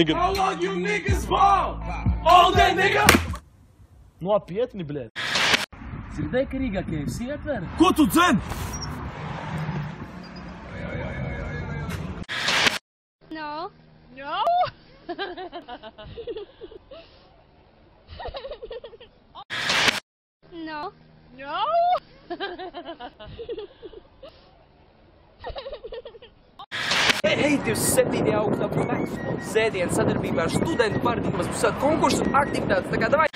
How long you niggas ball? All day, nigga! Nopietni, bļēt. Dzirdēji, ka Rīgā KFC atver? Ko tu dzen? No. No? No. No? Hei, 27. augustā vidusskolas sēdiena sadarbībā ar studentu partiju mums būs konkursu aktivitātes, tā kā davai.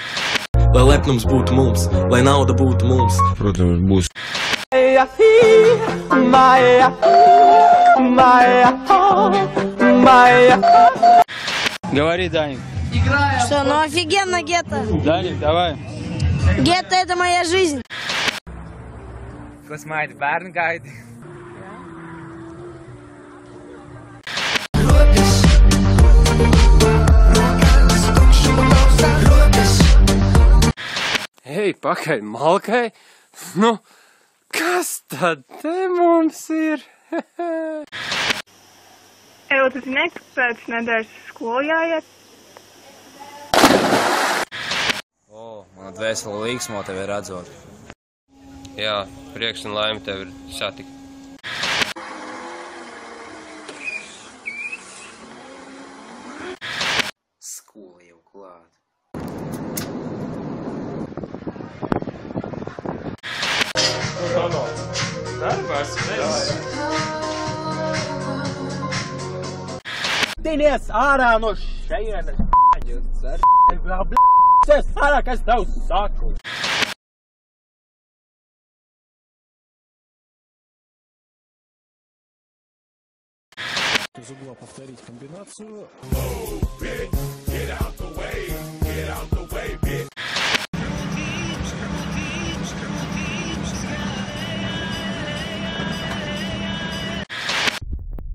Lai lepnums būtu mums, lai nauda būtu mums. Protams, būs. Говори, Даник. Что, ну офигенно, Гетто. Даник, давай. Гетто — это моя жизнь. Ko smaidi bērnu gaidi? Hei, pakaļ malkai. Nu, kas tad te mums ir? Evo, tu zini, ka pēc nedēļas skolu jāiet? O, mana dvēsele līksmo tevi redzot. Jā, prieks un laime tev ir satikt. Skola jau klāt. Darbās, Tinies ārā no šejienes. Bļēc, ārā, kas tev saku. Из угла повторить комбинацию.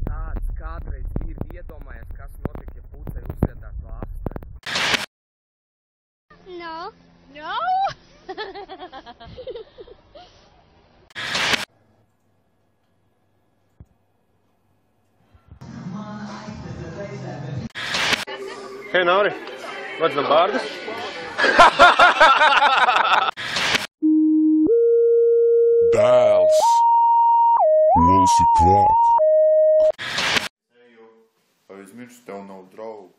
Tāds kādreiz ir iedomājies, kas notiek, ja pucei uzvietā to apstver. No. No? Hei, Nauri, vajadzam bārdas? Dēls. Mums ir klāt. Aizmirsti, tev nav draugu.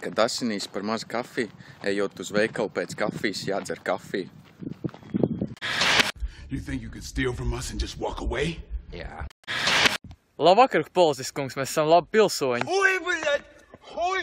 Kad asinīs par maz kafiju, ejot uz veikalu pēc kafijas, jādzer kafiju. You think you could steal from us and just walk away? Jā. Labvakar, policiskungs, mēs esam labi pilsoņi. Hui, bļēt! Hui!